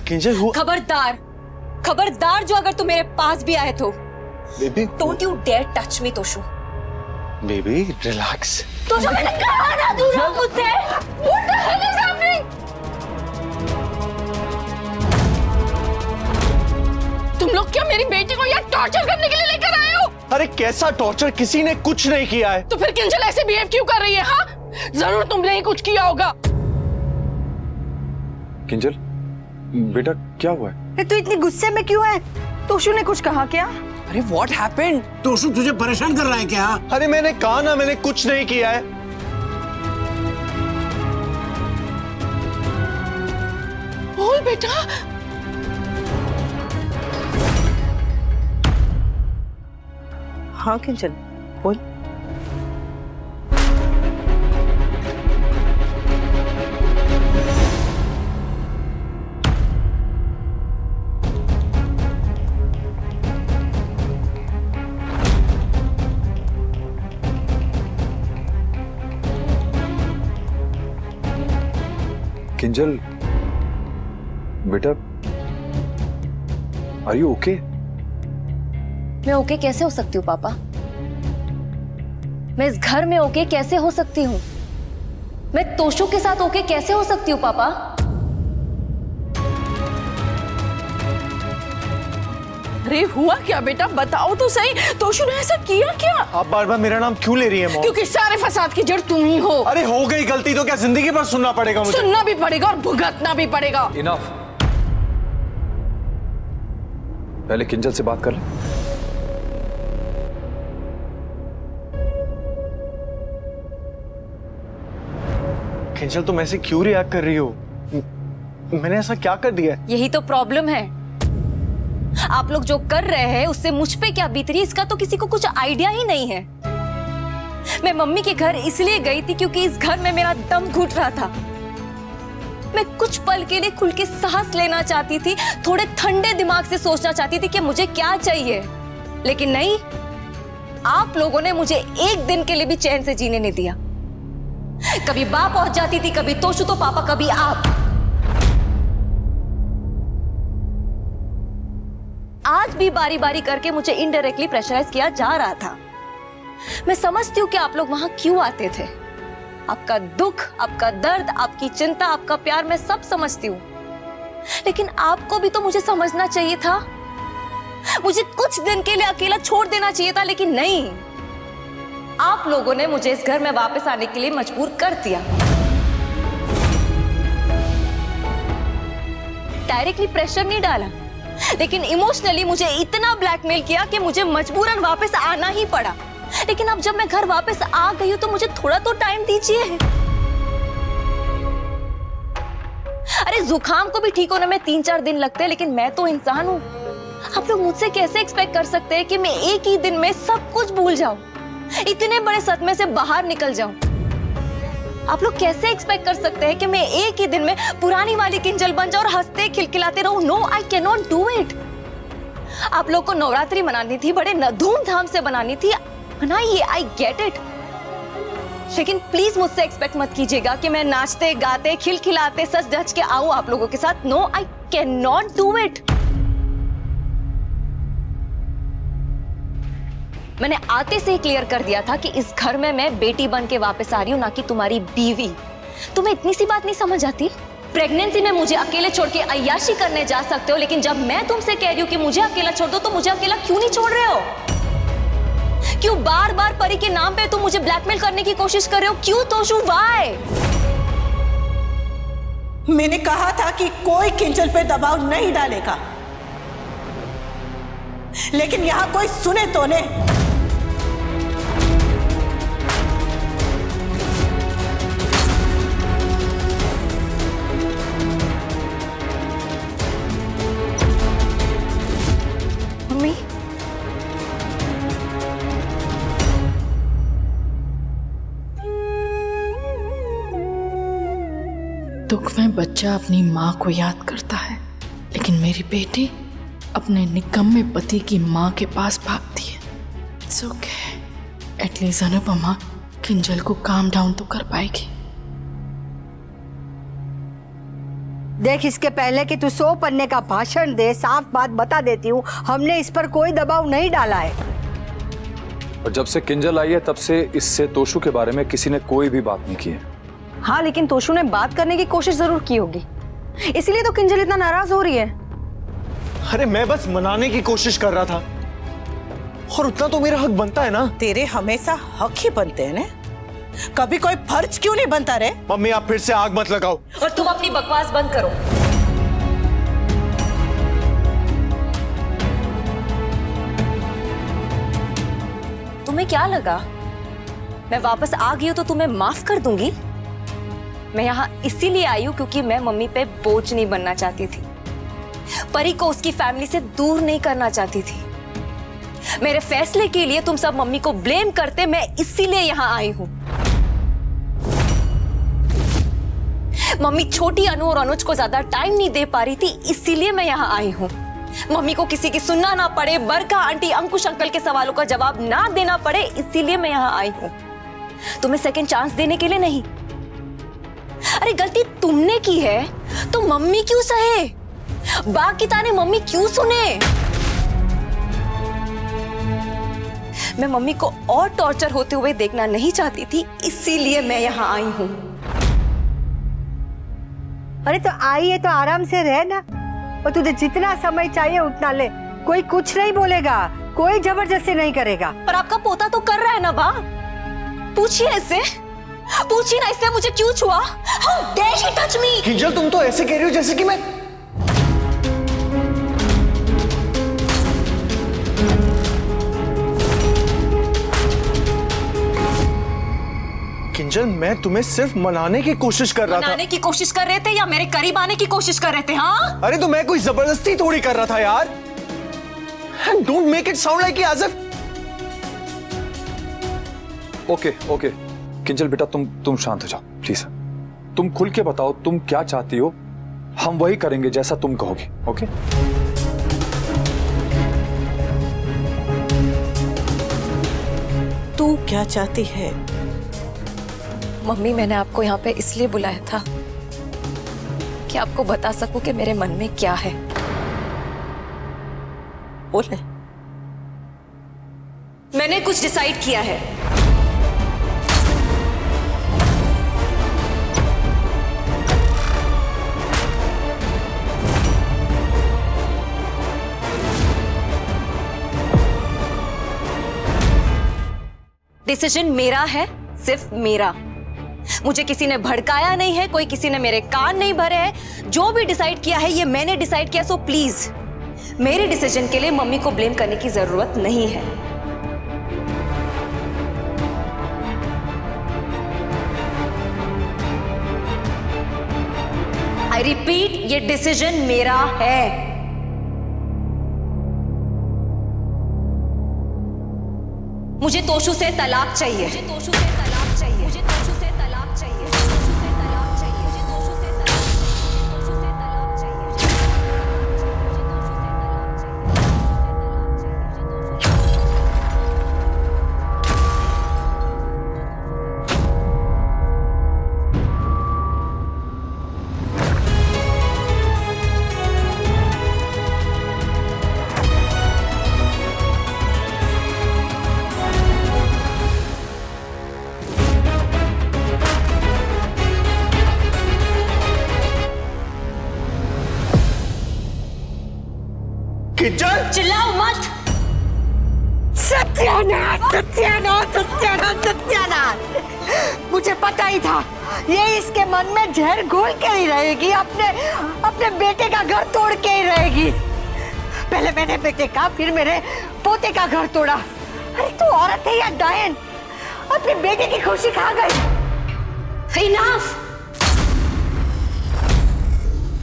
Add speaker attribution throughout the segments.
Speaker 1: किंजल हुआ?
Speaker 2: खबरदार, खबरदार जो अगर तुम मेरे पास भी आए तो।
Speaker 1: Baby
Speaker 2: don't you dare touch me Toshu.
Speaker 1: Baby relax.
Speaker 2: Toshu मैंने कहा ना दूर रहो मुझसे। What the hell is happening?
Speaker 3: तुम लोग क्या मेरी बेटी को यहाँ टॉर्चर करने के लिए लेकर आए हो?
Speaker 1: अरे कैसा टॉर्चर? किसी ने कुछ नहीं किया है।
Speaker 3: तो फिर किंजल ऐसे बिहेव क्यों कर रही है? हाँ, जरूर तुमने ही कुछ किया होगा।
Speaker 4: किंजल बेटा क्या हुआ है?
Speaker 5: तू इतनी गुस्से में क्यों है? तोशु ने कुछ कहा क्या?
Speaker 6: अरे व्हाट हैपेंड?
Speaker 7: तोशु तुझे परेशान कर रहा है क्या?
Speaker 1: अरे मैंने कहा ना, मैंने कुछ नहीं किया है।
Speaker 3: बोल बेटा।
Speaker 5: हाँ किंजल बोल।
Speaker 4: किंजल बेटा आर यू ओके?
Speaker 2: मैं ओके कैसे हो सकती हूँ पापा? मैं इस घर में ओके कैसे हो सकती हूँ? मैं तोशु के साथ ओके कैसे हो सकती हूँ पापा?
Speaker 3: अरे हुआ क्या बेटा, बताओ तो सही। तोशु ने ऐसा किया क्या?
Speaker 1: आप बार बार मेरा नाम क्यों ले रही है मॉम?
Speaker 3: क्योंकि सारे फसाद की जड़ तुम ही हो।
Speaker 1: अरे हो गई गलती तो क्या जिंदगी भर सुनना पड़ेगा मुझे?
Speaker 3: सुनना भी पड़ेगा और भुगतना भी पड़ेगा।
Speaker 4: इनफ। पहले किंजल से बात कर ले।
Speaker 1: किंजल तुम ऐसे क्यों रिएक्ट कर रही हो? मैंने ऐसा क्या कर दिया?
Speaker 2: यही तो प्रॉब्लम है। आप लोग जो कर रहे हैं उससे मुझ पे क्या बीत रही है इसका तो किसी को कुछ आइडिया ही नहीं है। मैं मम्मी के घर इसलिए गई थी क्योंकि इस घर में मेरा दम घुट रहा था। मैं कुछ पल के लिए खुल के सांस लेना चाहती थी, थोड़े ठंडे दिमाग से सोचना चाहती थी कि मुझे क्या चाहिए, लेकिन नहीं, आप लोगों ने मुझे एक दिन के लिए भी चैन से जीने नहीं दिया। कभी मां पहुंच जाती थी, कभी तोशु तो पापा, कभी आप। आज भी बारी बारी करके मुझे इनडायरेक्टली प्रेशराइज किया जा रहा था। मैं समझती हूँ कि आप लोग वहां क्यों आते थे। आपका दुख, आपका दर्द, आपकी चिंता, आपका प्यार मैं सब समझती हूँ, लेकिन आपको भी तो मुझे समझना चाहिए था। मुझे कुछ दिन के लिए अकेला छोड़ देना चाहिए था, लेकिन नहीं, आप लोगों ने मुझे इस घर में वापस आने के लिए मजबूर कर दिया। डायरेक्टली प्रेशर नहीं डाला, लेकिन इमोशनली मुझे इतना ब्लैकमेल किया कि मुझे मजबूरन वापस आना ही पड़ा। लेकिन अब जब मैं घर वापस आ गई हूं तो मुझे थोड़ा तो टाइम दीजिए। अरे जुकाम को भी ठीक होने में 3-4 दिन लगते हैं, लेकिन मैं तो इंसान हूं। आप लोग मुझसे कैसे एक्सपेक्ट कर सकते हैं कि मैं एक ही दिन में सब कुछ भूल जाऊं, इतने बड़े सदमे से बाहर निकल जाऊं? आप लोग कैसे एक्सपेक्ट कर सकते हैं कि मैं एक ही दिन में पुरानी वाली किंजल बन जाऊं और हंसते खिलखिलाते रहूं? No, I can not do it. आप लोग को नवरात्रि मनानी थी, बड़े धूमधाम से बनानी थी, मनाइए, आई गेट इट, लेकिन प्लीज मुझसे एक्सपेक्ट मत कीजिएगा कि मैं नाचते गाते खिलखिलाते सच धज के आऊं आप लोगों के साथ। No, I can not do it. मैंने आते से ही क्लियर कर दिया था कि इस घर में मैं बेटी बन के वापस आ रही हूं, ना कि तुम्हारी बीवी। तुम्हें इतनी सी बात नहीं समझ आती? प्रेगनेंसी में मुझे अकेले छोड़ के अय्याशी करने जा सकते हो, लेकिन जब मैं तुमसे कह रही हूं कि मुझे अकेला छोड़ दो तो मुझे अकेला क्यों नहीं छोड़ रहे हो? क्यों बार बार परी के नाम पे तुम मुझे ब्लैकमेल करने की कोशिश कर रहे हो? क्यों तोशु? व्हाई?
Speaker 8: मैंने कहा था कि कोई किंजल पे दबाव नहीं डालेगा, लेकिन यहां कोई सुने तो ने।
Speaker 2: मम्मी,
Speaker 3: दुख में बच्चा अपनी माँ को याद करता है, लेकिन मेरी बेटी अपने निकम्मे पति की माँ के पास भागती है। It's okay, at least Anupama Kinjal को काम डाउन तो कर पाएगी।
Speaker 6: देख, इसके पहले कि तू 100 पन्ने का भाषण दे, साफ बात बता देती हूँ, हमने इस पर कोई दबाव नहीं डाला है।
Speaker 4: और जब से किंजल आई है तब से इससे तोशु के बारे में किसी ने कोई भी बात नहीं की है।
Speaker 5: हाँ, लेकिन तोशु ने बात करने की कोशिश जरूर की होगी, इसलिए तो किंजल इतना नाराज हो रही है।
Speaker 1: अरे मैं बस मनाने की कोशिश कर रहा था, और उतना तो मेरा हक बनता है ना।
Speaker 8: तेरे हमेशा हक ही बनते हैं ना, कभी कोई फर्ज क्यों नहीं बनता रे?
Speaker 1: मम्मी आप फिर से आग मत लगाओ।
Speaker 2: और तुम अपनी बकवास बंद करो। तुम्हें क्या लगा मैं वापस आ गई हूं तो तुम्हें माफ कर दूंगी? मैं यहाँ इसीलिए आई हूं क्योंकि मैं मम्मी पे बोझ नहीं बनना चाहती थी, परी को उसकी फैमिली से दूर नहीं करना चाहती थी। मेरे फैसले के लिए तुम सब मम्मी को ब्लेम करते, मैं इसीलिए यहाँ आई हूं। मम्मी छोटी अनु और अनुज को ज्यादा टाइम नहीं दे पा रही थी, इसीलिए मैं यहाँ आई हूँ। मम्मी को किसी की सुनना ना पड़े, बरका आंटी, अंकुश अंकल के सवालों का जवाब ना देना पड़े, इसीलिए मैं यहाँ आई हूँ। तुम्हें सेकंड चांस देने के लिए नहीं। अरे गलती तुमने की है तो मम्मी क्यों सहे? बाकी ताने मम्मी क्यों सुने? मैं मम्मी को और टॉर्चर होते हुए देखना नहीं चाहती थी, इसीलिए मैं यहाँ आई हूँ।
Speaker 6: अरे तो आई है तो आराम से रह ना, और तुझे जितना समय चाहिए उतना ले, कोई कुछ नहीं बोलेगा, कोई जबरदस्ती नहीं करेगा।
Speaker 2: पर आपका पोता तो कर रहा है ना बा, पूछिए इससे, पूछिए ना इससे मुझे क्यों छुआ? How dare he touch me?
Speaker 1: Kinjal तुम तो ऐसे कह रही हो जैसे कि मैं किंजल, मैं तुम्हें सिर्फ मनाने की कोशिश कर रहा था।
Speaker 2: मनाने की कोशिश कर रहे थे या मेरे करीब आने की कोशिश कर रहे थे? हाँ,
Speaker 1: अरे तो मैं कोई जबरदस्ती थोड़ी कर रहा था यार। Don't make it sound like as if.
Speaker 4: Okay Kinjal बेटा, तुम शांत हो जाओ प्लीज। तुम खुल के बताओ तुम क्या चाहती हो, हम वही करेंगे जैसा तुम कहोगी। ओके
Speaker 8: तू क्या चाहती है?
Speaker 2: मम्मी मैंने आपको यहाँ पे इसलिए बुलाया था कि आपको बता सकूं कि मेरे मन में क्या है।
Speaker 8: बोले।
Speaker 2: मैंने कुछ डिसाइड किया है। डिसीजन मेरा है, सिर्फ मेरा। मुझे किसी ने भड़काया नहीं है, कोई किसी ने मेरे कान नहीं भरे हैं। जो भी डिसाइड किया है ये मैंने डिसाइड किया, सो प्लीज मेरे डिसीजन के लिए मम्मी को ब्लेम करने की जरूरत नहीं है। आई रिपीट, ये डिसीजन मेरा है। मुझे तोशु से तलाक चाहिए। मुझे तोशु से तलाक चाहिए। मुझे तोशु से तलाक चाहिए। तोशु से तलाक चाहिए। मुझे तोशु से तलाक चाहिए। तोशु से तलाक चाहिए। मुझे तोशु से
Speaker 1: किंजल
Speaker 2: चिल्लाओ मत।
Speaker 6: सत्यानाश, सत्यानाश, सत्यानाश, सत्यानाश। मुझे पता ही था ये इसके मन में जहर घोल के ही रहेगी, अपने बेटे का घर तोड़ के ही रहेगी। पहले मैंने बेटे का, फिर मेरे पोते का घर तोड़ा। अरे तू औरत है या डायन? अपने बेटे की खुशी खा गई।
Speaker 2: इनफ।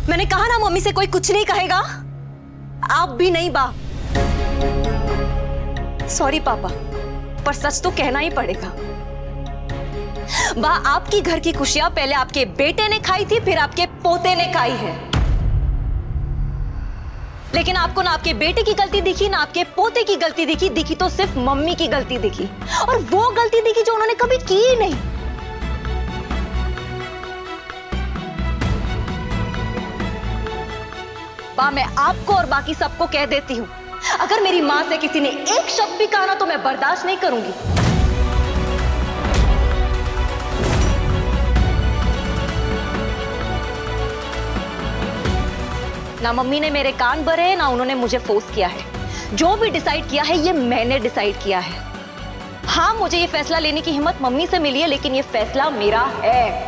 Speaker 2: मैंने कहा ना मम्मी से कोई कुछ नहीं कहेगा। आप भी नहीं बा। सॉरी पापा, पर सच तो कहना ही पड़ेगा। बा, आपकी घर की खुशियां पहले आपके बेटे ने खाई थी, फिर आपके पोते ने खाई है। लेकिन आपको ना आपके बेटे की गलती दिखी, ना आपके पोते की गलती दिखी। दिखी तो सिर्फ मम्मी की गलती दिखी, और वो गलती दिखी जो उन्होंने कभी की ही नहीं। मैं आपको और बाकी सबको कह देती हूँ, अगर मेरी माँ से किसी ने एक शब्द भी कहा ना तो मैं बर्दाश्त नहीं करूंगी। ना मम्मी ने मेरे कान भरे हैं, ना उन्होंने मुझे फोर्स किया है। जो भी डिसाइड किया है ये मैंने डिसाइड किया है। हाँ, मुझे ये फैसला लेने की हिम्मत मम्मी से मिली है, लेकिन ये फैसला मेरा है।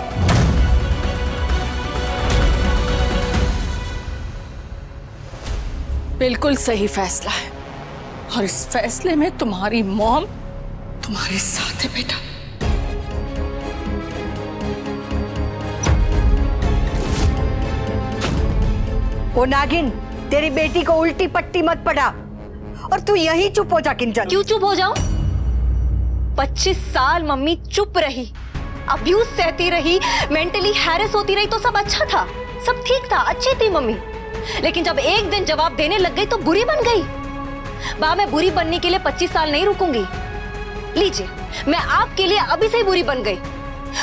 Speaker 3: बिल्कुल सही फैसला है और इस फैसले में तुम्हारी मॉम तुम्हारे साथ है बेटा।
Speaker 6: ओ नागिन, तेरी बेटी को उल्टी पट्टी मत पड़ा और तू यही चुप हो जा किंजल।
Speaker 2: क्यों चुप हो जाऊं? 25 साल मम्मी चुप रही, अब्यूज सहती रही, मेंटली हैरेस होती रही तो सब अच्छा था, सब ठीक था, अच्छी थी मम्मी। लेकिन जब एक दिन जवाब देने लग गई तो बुरी बन गई। मैं बुरी बनने के लिए 25 साल नहीं रुकूंगी। लीजिए, मैं आपके लिए अभी से ही बुरी बन गई।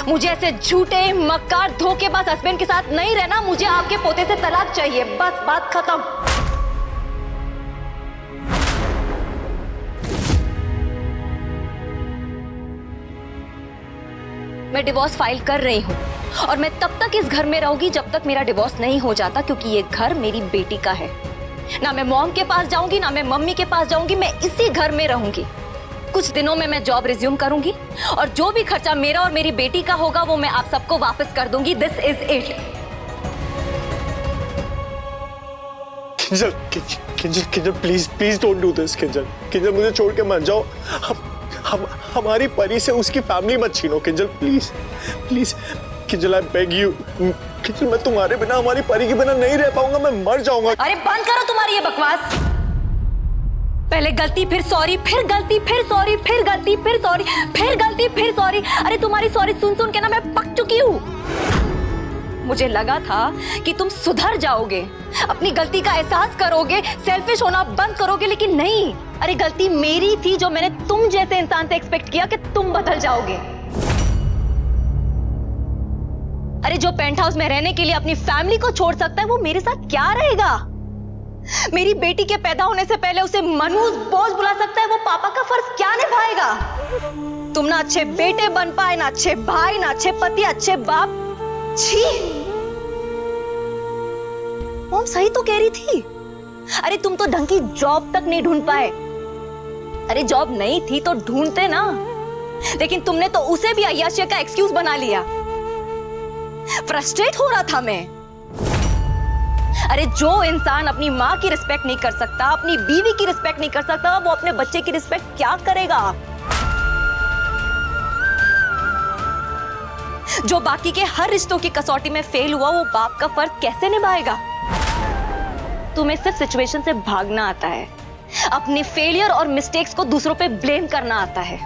Speaker 2: मुझे ऐसे झूठे, मक्कार, धोखेबाज हस्बैंड के साथ नहीं रहना। मुझे आपके पोते से तलाक चाहिए, बस बात खत्म। मैं डिवोर्स फाइल कर रही हूँ और मैं तब तक इस घर में रहूंगी जब तक मेरा डिवोर्स नहीं हो जाता, क्योंकि ये घर मेरी बेटी का है। ना मैं मॉम के पास जाऊंगी, ना मैं मम्मी के पास जाऊंगी, मैं इसी घर में रहूंगी। कुछ दिनों में मैं जॉब रिज्यूम करूंगी और जो भी खर्चा मेरा और मेरी बेटी का होगा वो मैं आप सबको वापस कर दूंगी। This is it.
Speaker 1: Kinjal, Kinjal, Kinjal, please don't do this. Kinjal, Kinjal, मुझे छोड़ के मत जाओ। हमारी परी से उसकी फैमिली मत छीनो। Kinjal, please please Kinjal, I beg you. Kinjal, मैं तुम्हारे बिना, हमारी परी के बिना नहीं रह पाऊंगा, मैं मर जाऊंगा।
Speaker 2: अरे बंद करो तुम्हारी ये बकवास। पहले गलती, फिर सॉरी, फिर गलती, फिर सॉरी, फिर गलती, फिर सॉरी, फिर गलती, फिर सॉरी। अरे तुम्हारी सॉरी सुन सुन के ना मैं पक चुकी हूँ। मुझे लगा था कि तुम सुधर जाओगे, अपनी गलती का एहसास करोगे, सेल्फिश होना बंद करोगे, लेकिन नहीं। अरे गलती मेरी थी जो मैंने तुम जैसे इंसान से एक्सपेक्ट किया कि तुम बदल जाओगे। अरे जो पेंट हाउस में रहने के लिए अपनी फैमिली को छोड़ सकता है वो मेरे साथ क्या रहेगा? मेरी बेटी के पैदा होने से पहले उसे मनूस बोझ बुला सकता है, वो पापा का फर्ज क्या निभाएगा? तुम ना अच्छे बेटे बन पाए, ना अच्छे भाई, ना अच्छे पति, अच्छे बाप। छी, मॉम सही तो कह रही थी। अरे तुम तो ढंग की जॉब तक नहीं ढूंढ पाए। अरे जॉब नहीं थी तो ढूंढते ना, लेकिन तुमने तो उसे भी अय्याशी का एक्सक्यूज बना लिया। फ्रस्ट्रेट हो रहा था मैं। अरे जो इंसान अपनी माँ की रिस्पेक्ट नहीं कर सकता, अपनी बीवी की रिस्पेक्ट नहीं कर सकता, वो अपने बच्चे की रिस्पेक्ट क्या करेगा? जो बाकी के हर रिश्तों की कसौटी में फेल हुआ, वो बाप का फर्ज कैसे निभाएगा? तुम्हें सिर्फ सिचुएशन से भागना आता है, अपने फेलियर और मिस्टेक्स को दूसरों पे ब्लेम करना आता है।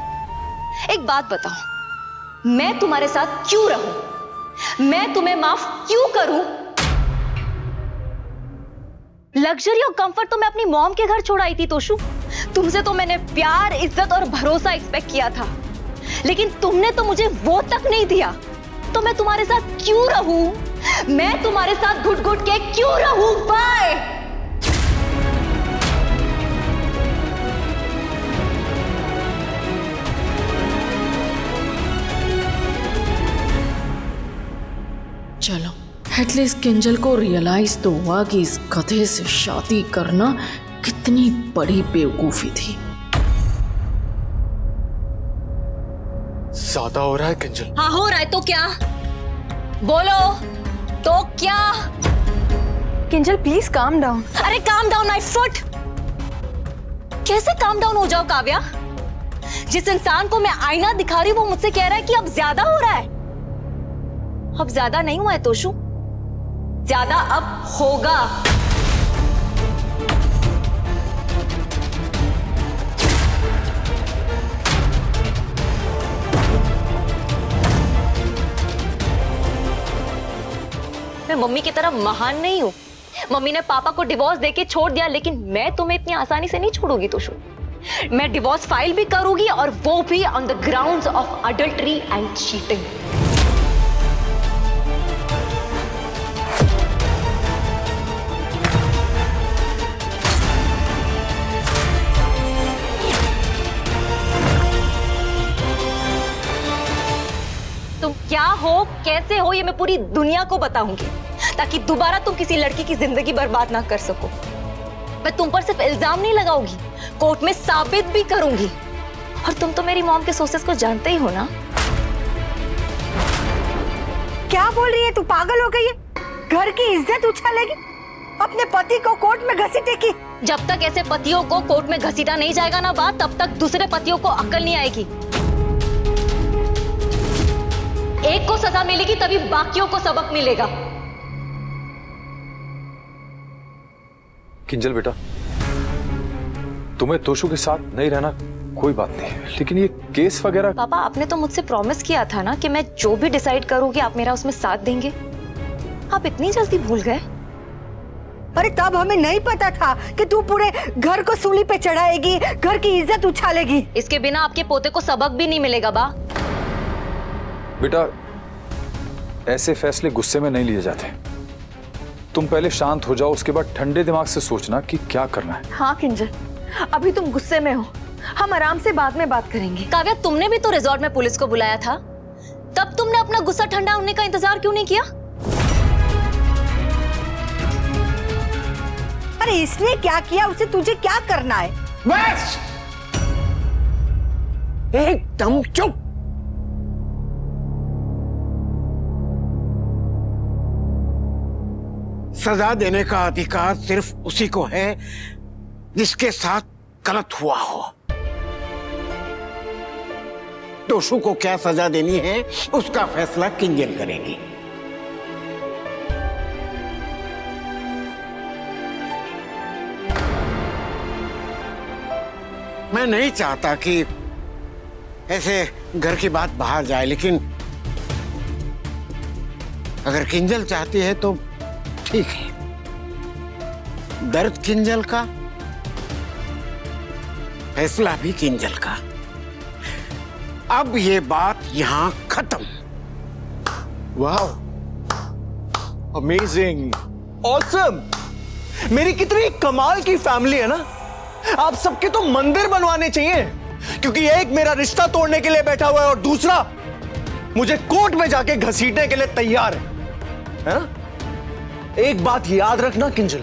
Speaker 2: एक बात बताओ, मैं तुम्हारे साथ क्यों रहूं? मैं तुम्हें माफ क्यों करूं? लग्जरी और कंफर्ट तो मैं अपनी मॉम के घर छोड़ आई थी तोशु। तुमसे तो मैंने प्यार, इज्जत और भरोसा एक्सपेक्ट किया था, लेकिन तुमने तो मुझे वो तक नहीं दिया। तो मैं तुम्हारे साथ क्यों रहूं? मैं तुम्हारे साथ घुट घुट के क्यों रहूं? बाय।
Speaker 3: चलो, एटलीस्ट किंजल को रियलाइज तो हुआ कि इस गधे से शादी करना कितनी बड़ी बेवकूफी थी।
Speaker 1: ज्यादा हो रहा है किंजल।
Speaker 2: हाँ हो रहा है तो क्या? बोलो तो क्या?
Speaker 5: Kinjal please calm down.
Speaker 2: अरे काम डाउन माय फुट। कैसे काम डाउन हो जाओ काव्या? जिस इंसान को मैं आईना दिखा रही हूँ वो मुझसे कह रहा है कि अब ज्यादा हो रहा है। अब ज्यादा नहीं हुआ है तोशु, ज्यादा अब होगा। मैं मम्मी की तरह महान नहीं हूं। मम्मी ने पापा को डिवोर्स देके छोड़ दिया, लेकिन मैं तुम्हें इतनी आसानी से नहीं छोड़ूंगी तोशु। मैं डिवोर्स फाइल भी करूंगी और वो भी on the grounds of adultery and cheating. तुम क्या हो, कैसे हो, ये मैं पूरी दुनिया को बताऊंगी, ताकि दोबारा तुम किसी लड़की की जिंदगी बर्बाद ना कर सको। मैं तुम पर सिर्फ इल्जाम नहीं लगाऊंगी, कोर्ट में साबित भी करूंगी। और तुम तो मेरी मॉम के सोर्सेस को जानते ही हो ना।
Speaker 6: क्या बोल रही है तू? पागल हो गई है? घर की इज्जत उछालेगी, अपने पति को कोर्ट में घसीटेगी।
Speaker 2: जब तक ऐसे पतियों को कोर्ट में घसीटा नहीं जाएगा ना बात, तब तक दूसरे पतियों को अक्ल नहीं आएगी। एक को सजा मिलेगी तभी बाकियों को सबक मिलेगा।
Speaker 4: किंजल बेटा, तुम्हें तोशु के साथ नहीं रहना कोई बात नहीं, लेकिन ये केस वगैरह।
Speaker 2: पापा, आपने तो मुझसे प्रॉमिस किया था ना कि मैं जो भी डिसाइड करूंगी आप मेरा उसमें साथ देंगे। आप इतनी जल्दी भूल गए?
Speaker 6: अरे तब हमें नहीं पता था कि तू पूरे घर को सूली पे चढ़ाएगी, घर की इज्जत उछालेगी।
Speaker 2: इसके बिना आपके पोते को सबक भी नहीं मिलेगा बा।
Speaker 4: बेटा, ऐसे फैसले गुस्से में नहीं लिए जाते। तुम पहले शांत हो जाओ, उसके बाद ठंडे दिमाग से सोचना कि क्या करना है।
Speaker 5: हाँ किंजल, अभी तुम गुस्से में हो, हम आराम से बाद में बात करेंगे।
Speaker 2: काव्या, तुमने भी तो रिजॉर्ट में पुलिस को बुलाया था, तब तुमने अपना गुस्सा ठंडा होने का इंतजार क्यों नहीं किया?
Speaker 6: अरे इसने क्या किया, उसे तुझे क्या करना है?
Speaker 7: बस एकदम चुप। सजा देने का अधिकार सिर्फ उसी को है जिसके साथ गलत हुआ हो। तोशु को क्या सजा देनी है उसका फैसला किंजल करेगी। मैं नहीं चाहता कि ऐसे घर की बात बाहर जाए, लेकिन अगर किंजल चाहती है तो ठीक है। दर्द किंजल का, फैसला भी किंजल का। अब ये बात यहां खत्म।
Speaker 1: वाह, अमेजिंग, ऑसम। मेरी कितनी कमाल की फैमिली है ना। आप सबके तो मंदिर बनवाने चाहिए, क्योंकि एक मेरा रिश्ता तोड़ने के लिए बैठा हुआ है और दूसरा मुझे कोर्ट में जाके घसीटने के लिए तैयार है ना? एक बात याद रखना किंजल,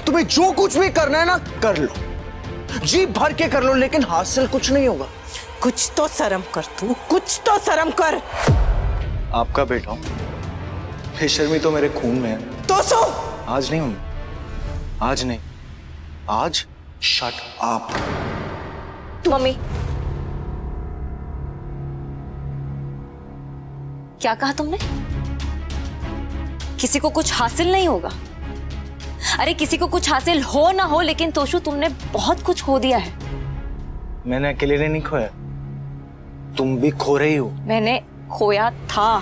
Speaker 1: तुम्हें जो कुछ भी करना है ना कर लो, जी भर के कर लो, लेकिन हासिल कुछ नहीं होगा।
Speaker 8: कुछ तो शर्म कर तू, कुछ तो शर्म कर।
Speaker 1: आपका बेटा हूं, बेशर्मी तो मेरे खून में है।
Speaker 8: तो सो
Speaker 1: आज नहीं हूं, आज नहीं, आज शट अप।
Speaker 2: मम्मी, क्या कहा तुमने? किसी को कुछ हासिल नहीं होगा? अरे किसी को कुछ हासिल हो ना हो, लेकिन तोशु तुमने बहुत कुछ खो दिया है।
Speaker 1: मैंने अकेले नहीं खोया, तुम भी खो रही हो।
Speaker 2: मैंने खोया था,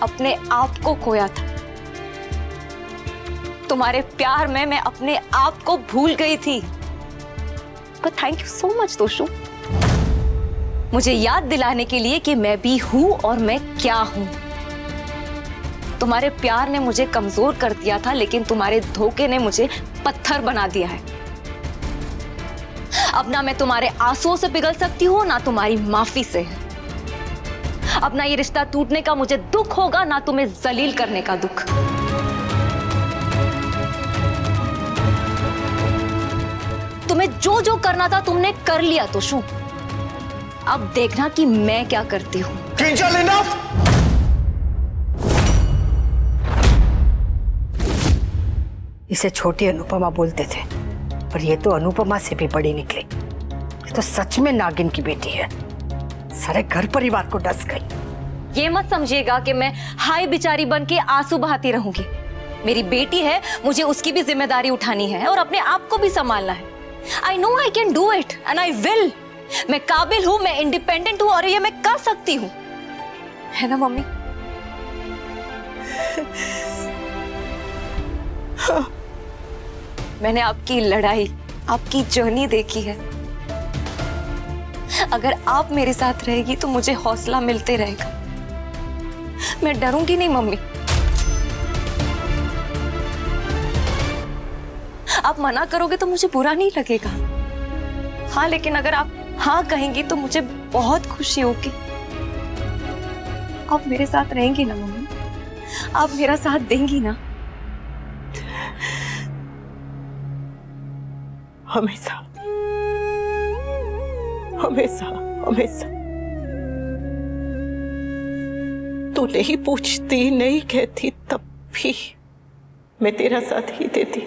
Speaker 2: अपने आप को खोया था। तुम्हारे प्यार में मैं अपने आप को भूल गई थी। But thank you so much Toshu, मुझे याद दिलाने के लिए कि मैं भी हूं और मैं क्या हूं। तुम्हारे प्यार ने मुझे कमजोर कर दिया था, लेकिन तुम्हारे धोखे ने मुझे पत्थर बना दिया है। अब ना मैं तुम्हारे आंसुओं से पिघल सकती हूँ, ना तुम्हारी माफी से। अब ना ये रिश्ता टूटने का मुझे दुख होगा, ना तुम्हें जलील करने का दुख। तुम्हें जो जो करना था तुमने कर लिया तोशु। अब देखना कि मैं क्या करती हूँ।
Speaker 1: किंजल, इनफ।
Speaker 6: इसे छोटी अनुपमा बोलते थे, पर ये तो अनुपमा से भी बड़ी निकली। ये तो सच में नागिन की बेटी है, सारे घर परिवार को डस गई।
Speaker 2: ये मत समझिएगा कि मैं हाय बिचारी बन के आंसू बहाती रहूंगी। मेरी बेटी है, मुझे उसकी भी जिम्मेदारी उठानी है और अपने आप को भी संभालना है। I know I can do it and I will. मैं काबिल हूं, मैं इंडिपेंडेंट हूं और ये मैं कर सकती हूं, है ना मम्मी? मैंने आपकी लड़ाई, आपकी जर्नी देखी है। अगर आप मेरे साथ रहेगी तो मुझे हौसला मिलते रहेगा। मैं डरूंगी नहीं मम्मी। आप मना करोगे तो मुझे बुरा नहीं लगेगा। हाँ, लेकिन अगर आप हाँ कहेंगी तो मुझे बहुत खुशी होगी। आप मेरे साथ रहेंगी ना मम्मी? आप मेरा साथ देंगी ना?
Speaker 8: हमेशा हमेशा हमेशा। तू नहीं पूछती, नहीं कहती, तब भी मैं तेरा साथ ही देती।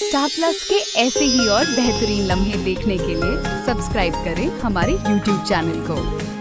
Speaker 9: स्टार प्लस के ऐसे ही और बेहतरीन लम्हे देखने के लिए सब्सक्राइब करें हमारे YouTube चैनल को।